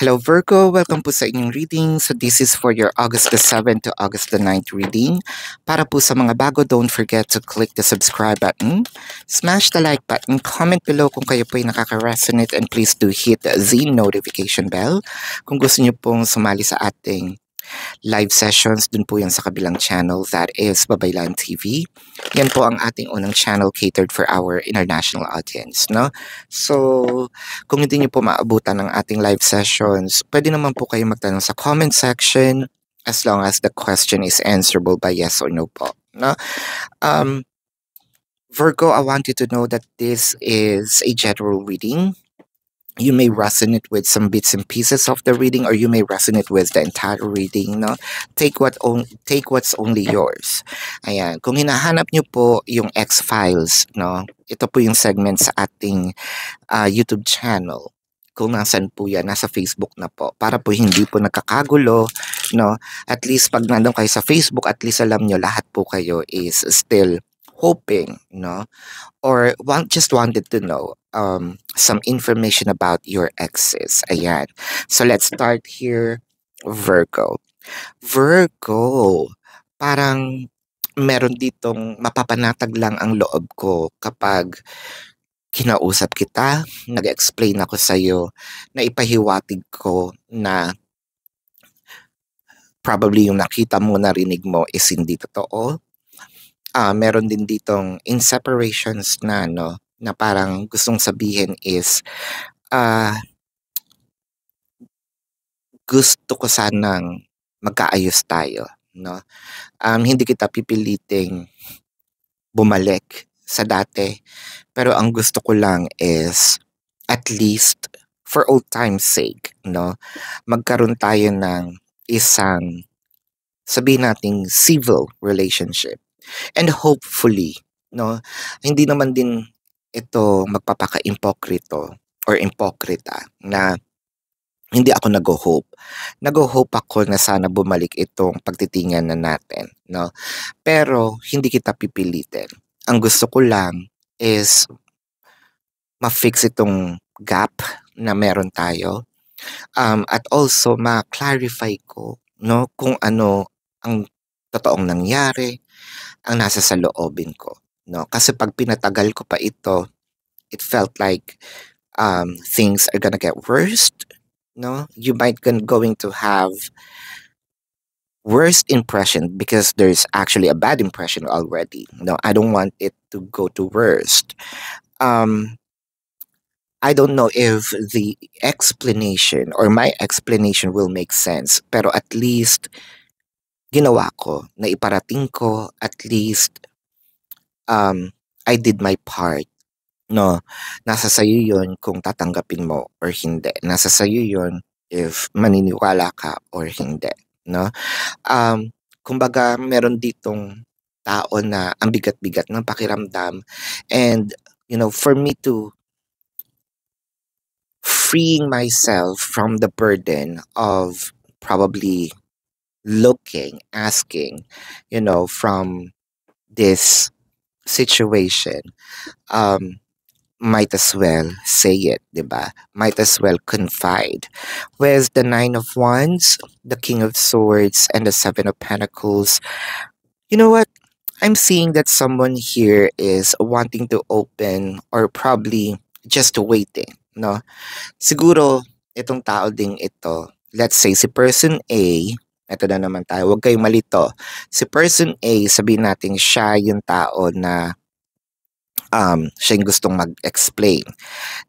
Hello Virgo, welcome po sa inyong reading. So this is for your August the 7th to August the 9th reading. Para po sa mga bago, don't forget to click the subscribe button, smash the like button, comment below kung kayo po ay nakaka-resonate, and please do hit the notification bell kung gusto niyo pong sumali sa ating live sessions. Dun po yan sa kabilang channel, that is Babaylan TV. Yan po ang ating unang channel catered for our international audience, no? So, kung hindi niyo po maabutan ng ating live sessions, pwede naman po kayo magtanong sa comment section as long as the question is answerable by yes or no po, no? Virgo, I want you to know that this is a general reading. You may resonate with some bits and pieces of the reading, or you may resonate with the entire reading, no? Take what's only yours. Ayan, kung hinahanap niyo po yung X-Files, no? Ito po yung segment sa ating YouTube channel. Kung nasan po yan, nasa Facebook na po. Para po hindi po nagkakagulo, no? At least pag nandun kayo sa Facebook, at least alam nyo lahat po kayo is still hoping, no? Or just wanted to know some information about your exes. Ayan. So let's start here, Virgo. Virgo, parang meron ditong mapapanatag lang ang loob ko kapag kinausap kita, nag-explain ako sa'yo, na ipahiwatig ko na probably yung nakita mo, narinig mo is hindi totoo. Meron din ditong in separations na, no, na parang gustong sabihin is gusto ko sanang magkaayos tayo, no? Hindi kita pipiliting bumalik sa dati, pero ang gusto ko lang is at least for old time's sake, no, magkaroon tayo ng isang, sabihin nating, civil relationship. And hopefully, no, hindi naman din ito magpapaka-impokrito or impokrita na hindi ako nag-hope. Nag-hope ako na sana bumalik itong pagtitingan na natin, no? Pero hindi kita pipilitin. Ang gusto ko lang is ma-fix itong gap na meron tayo. At also ma-clarify ko, no, kung ano ang totoong nangyari, ang nasa sa loobin ko, no? Kasi pag pinatagal ko pa ito, it felt like things are gonna get worse, no? You might going to have worst impression because there's actually a bad impression already. No, I don't want it to go to worst. I don't know if the explanation or my explanation will make sense, pero at least ginawa ko, na iparating ko, at least I did my part, no? Nasa sayo yun kung tatanggapin mo or hindi. Nasa sayo yun if maniniwala ka or hindi, no? Kumbaga meron ditong tao na ang bigat-bigat ng pakiramdam, and you know, for me to freeing myself from the burden of probably asking, you know, from this situation, might as well say it, diba? Might as well confide. With the Nine of Wands, the King of Swords, and the Seven of Pentacles, you know what? I'm seeing that someone here is wanting to open or probably just waiting, no? Siguro, itong tao ding ito, let's say si person A, ito na naman tayo, huwag kayong malito. Si person A, sabihin natin siya yung tao na siya yung gustong mag-explain.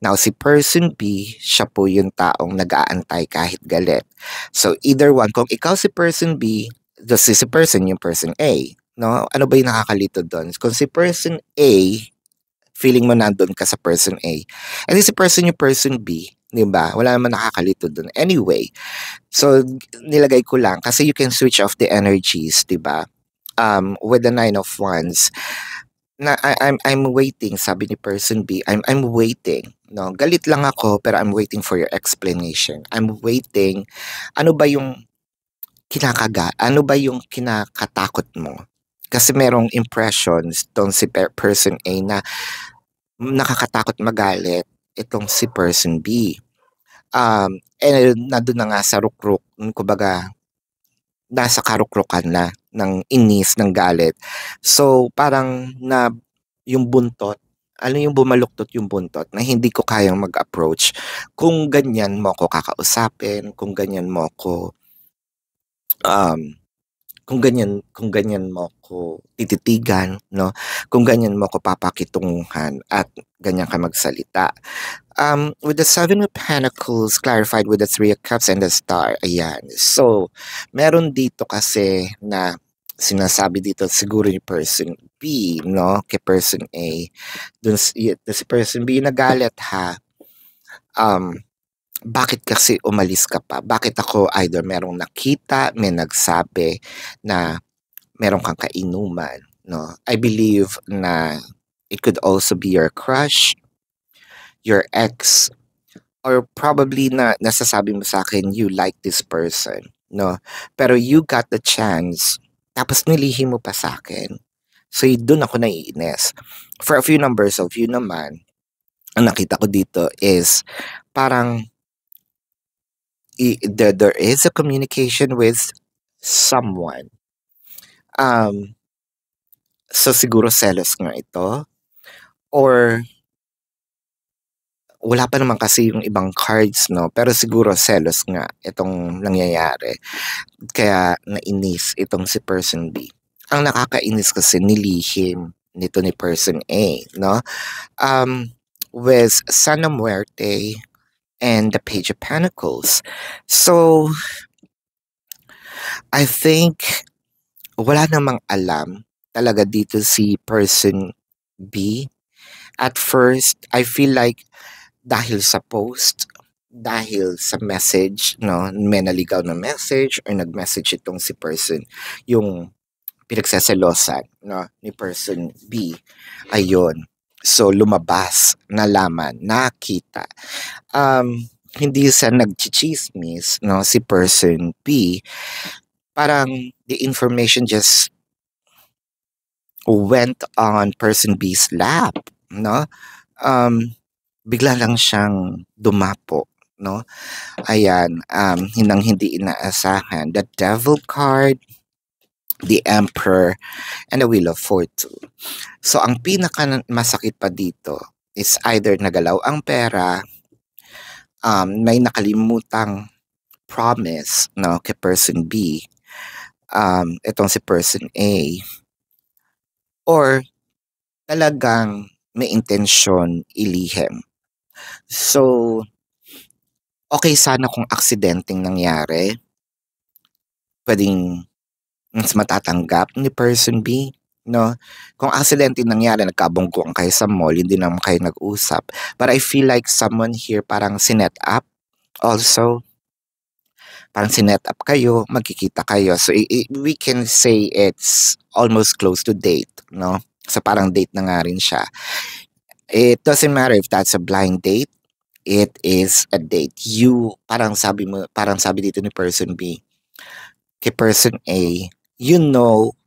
Now, si person B, siya po yung taong nag-aantay kahit galit. So, either one, kung ikaw si person B, si person yung person A, no? Ano ba yung nakakalito doon? Kung si person A, feeling mo nandun ka sa person A, and si person yung person B, di ba? Wala naman nakakalito doon. Anyway, so, nilagay ko lang kasi you can switch off the energies, di ba? With the Nine of Wands, na I'm waiting, sabi ni person B, I'm waiting, no? Galit lang ako pero I'm waiting for your explanation. I'm waiting. Ano ba yung ano ba yung kinakatakot mo? Kasi merong impressions tong si person A na nakakatakot magalit itong si person B. Nandun na nga sa rukruk, kumbaga nasa karukrukan na ng inis, ng galit. So, parang yung buntot, yung bumaluktot yung buntot na hindi ko kayang mag-approach kung ganyan mo ko kakausapin, um, kung ganyan mo ko tititigan, 'no, kung ganyan mo ko papakitunguhan at ganyan ka magsalita. With the Seven of Pentacles clarified with the Three of Cups and the Star, ayan. So, meron dito kasi na sinasabi dito siguro ni person B, 'no, kay person A. Dun si person B nagalit ha, um, bakit kasi umalis ka pa? Bakit ako either merong nakita, may nagsabi na meron kang kainuman, 'no? I believe na it could also be your crush, your ex, or probably na nasasabi mo sa akin you like this person, 'no? Pero you got the chance, tapos nilihim mo pa sa akin. So, dun ako naiinis. For a few numbers of you naman, ang nakita ko dito is parang there is a communication with someone. So siguro selos nga ito, or wala pa naman kasi yung ibang cards, 'no, pero siguro selos nga itong nangyayari kaya nainis itong si person B. Ang nakakainis kasi nilihim nito ni person A, 'no, um, with Sana Muerte and the Page of Pentacles. So, I think wala namang alam talaga dito si person B. At first, I feel like dahil sa post, dahil sa message, 'no, may naligaw na message or nag-message itong si person, yung pinagseselosan, 'no, ni person B, ayun. So, lumabas, nalaman, nakita. Hindi sa nagchichismis, 'no, si person B, parang the information just went on person B's lap, 'no? Um, Bigla lang siyang dumapo, 'no? Ayan, hindi inaasahan. The Devil card, the Emperor, and the Wheel of Fortune. So, ang masakit pa dito is either nagalaw ang pera, may nakalimutang promise, 'no, kay person B, itong si person A, or talagang may intensyon ilihim. So, okay sana kung aksidenteng nangyari, puwedeng mas matatanggap ni person B, 'no? Kung aksidenteng nangyari, nagkabungkuan kayo sa mall, hindi naman kayo nag-usap. But I feel like someone here parang sinet up also. Parang sinet up kayo, magkikita kayo. So, we can say it's almost close to date, 'no? So, parang date na nga rin siya. It doesn't matter if that's a blind date, it is a date. Parang sabi dito ni person B, kay person A, you know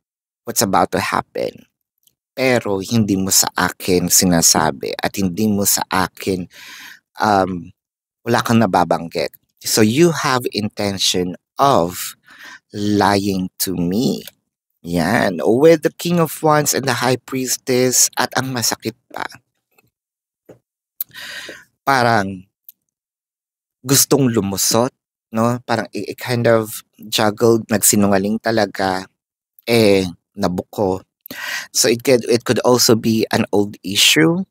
what's about to happen. Pero hindi mo sa akin sinasabi at hindi mo sa akin, wala kang nababanggit. So you have intention of lying to me. Yan. With the King of Wands and the High Priestess, at ang masakit pa, parang gustong lumusot, 'no? Parang kind of juggled, nagsinungaling talaga, nabuko. So it could also be an old issue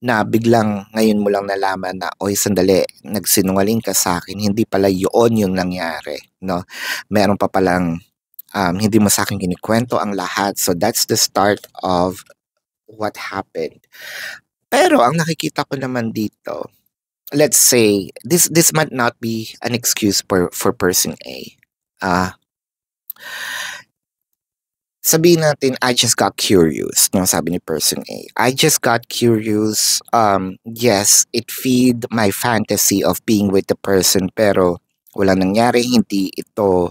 na biglang ngayon mo lang nalaman na, "Oy, sandali, nagsinungaling ka sa akin, hindi pala yoon yung nangyari," 'no? Meron pa palang, hindi mo sa akin kinikwento ang lahat. So that's the start of what happened. Pero ang nakikita ko naman dito, let's say this might not be an excuse for person A. Ah, Sabihin natin, I just got curious, 'no, sabi ni person A. I just got curious, yes, it feed my fantasy of being with the person, pero walang nangyari, hindi ito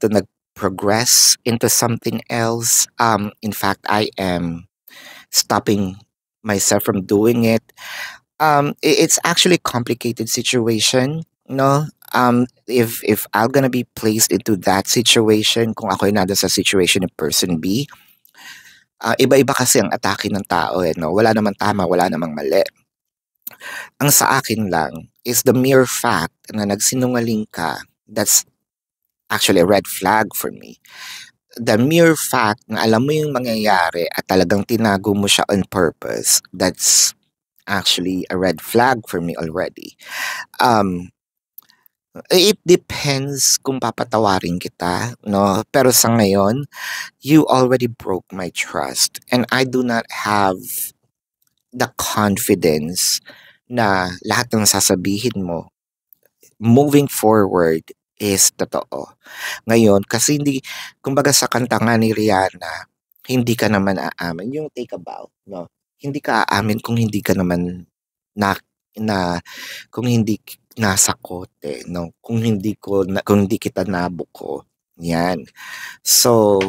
nag-progress into something else. In fact, I am stopping myself from doing it. It's actually a complicated situation, no? If I'm gonna be placed into that situation, kung ako ay nandun sa situation ng person B, iba-iba kasi ang atake ng tao eh, no? Wala namang tama, wala namang mali. Ang sa akin lang is the mere fact na nagsinungaling ka, that's actually a red flag for me. The mere fact na alam mo yung mangyayari at talagang tinago mo siya on purpose, that's actually a red flag for me already. Um, it depends kung papatawarin kita, no? Pero sa ngayon, you already broke my trust and I do not have the confidence na lahat ng sasabihin mo moving forward is totoo. Ngayon, kasi hindi, kumbaga sa kanta nga ni Rihanna, hindi ka naman aamin, yung Take a Bow, no? Hindi ka aamin kung hindi ka naman na, na kung hindi nasa kote, no? Kung hindi kita nabuko. Yan. So,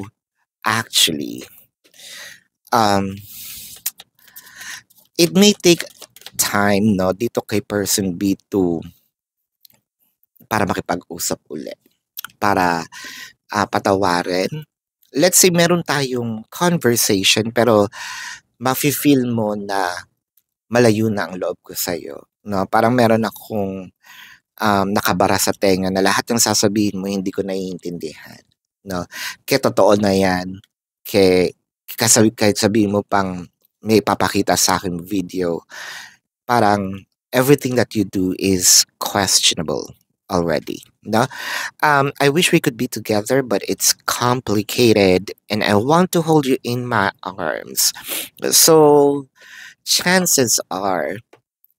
actually, um, it may take time, no, dito kay person B to para makipag-usap uli, para patawarin. Let's say meron tayong conversation pero mafe-feel mo na malayo na ang loob ko sa'yo, no? Parang meron akong nakabara sa tenga na lahat ng sasabihin mo hindi ko naiintindihan, no? Kaya totoo na yan, kahit sabihin mo pang may papakita sa akin video, parang everything that you do is questionable already, no? I wish we could be together, but it's complicated, and I want to hold you in my arms. So chances are,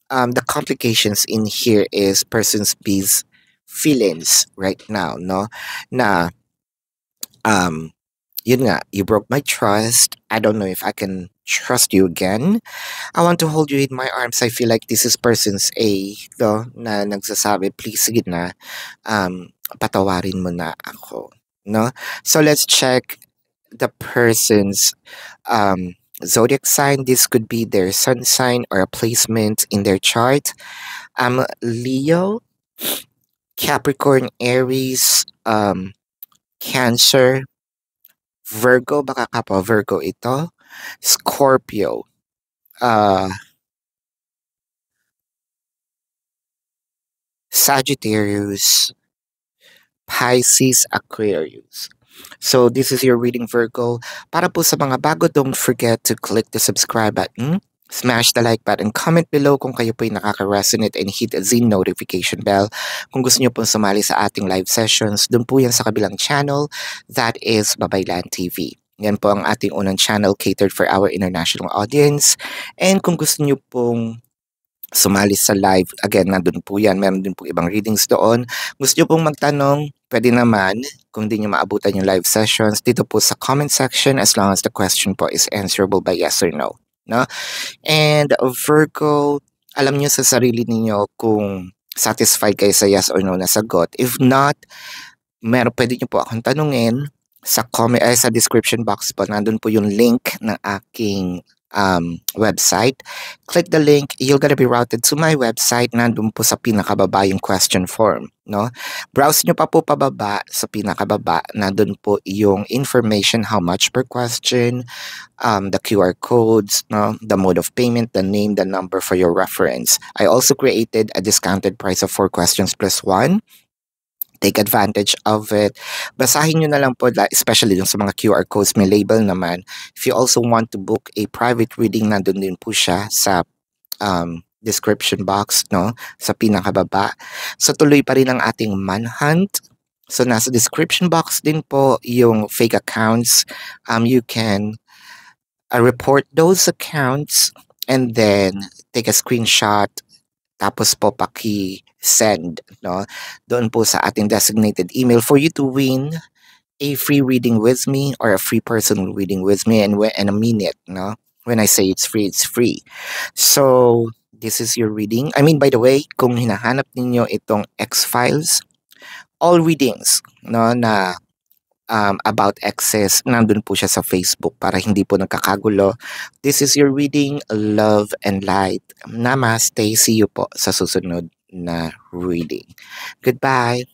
the complications in here is person's B's feelings right now, no? Na, um, yun nga, you broke my trust. I don't know if I can trust you again. I want to hold you in my arms. I feel like this is person's A, though, na nagsasabi, please, sige na, patawarin mo na ako, no? So let's check the person's zodiac sign. This could be their sun sign or a placement in their chart. Leo, Capricorn, Aries, Cancer, Virgo, baka kapwa Virgo ito, Scorpio, Sagittarius, Pisces, Aquarius. So this is your reading, Virgo. Para po sa mga bago, don't forget to click the subscribe button, smash the like button, comment below kung kayo po ay nakaka-resonate, and hit the notification bell kung gusto nyo pong sumali sa ating live sessions. Doon po yan sa kabilang channel, that is Babaylan TV. Yan po ang ating unang channel catered for our international audience. And kung gusto nyo pong sumali sa live, again, nandun po yan. Meron din po ibang readings doon. Gusto nyo pong magtanong, pwede naman, kung di nyo maabutan yung live sessions, dito po sa comment section, as long as the question po is answerable by yes or no. No? And Virgo, alam nyo sa sarili niyo kung satisfied kayo sa yes or no na sagot. If not, pwede nyo po akong tanungin sa sa description box po. Nandun po yung link ng aking website. Click the link, you're gonna be routed to my website. Nandun po sa pinakababa yung question form, no? Browse nyo pa po pababa, sa pinakababa, nandun po yung information, how much per question, the QR codes, no? The mode of payment, the name, the number for your reference. I also created a discounted price of 4 questions plus 1. Take advantage of it. Basahin nyo na lang po, especially dun sa mga QR codes, may label naman. If you also want to book a private reading, nandun din po siya sa description box, no? Sa pinakababa. So tuloy pa rin ang ating manhunt. So nasa description box din po yung fake accounts. You can report those accounts and then take a screenshot, tapos po paki-send, no? Doon po sa ating designated email for you to win a free reading with me or a free personal reading with me in a minute, no? When I say it's free, it's free. So, this is your reading. I mean, by the way, kung hinahanap ninyo itong X-Files, all readings, no, na about exes, nandun po siya sa Facebook para hindi po nagkakagulo. This is your reading, Love and Light. Namaste. See you po sa susunod na reading. Goodbye.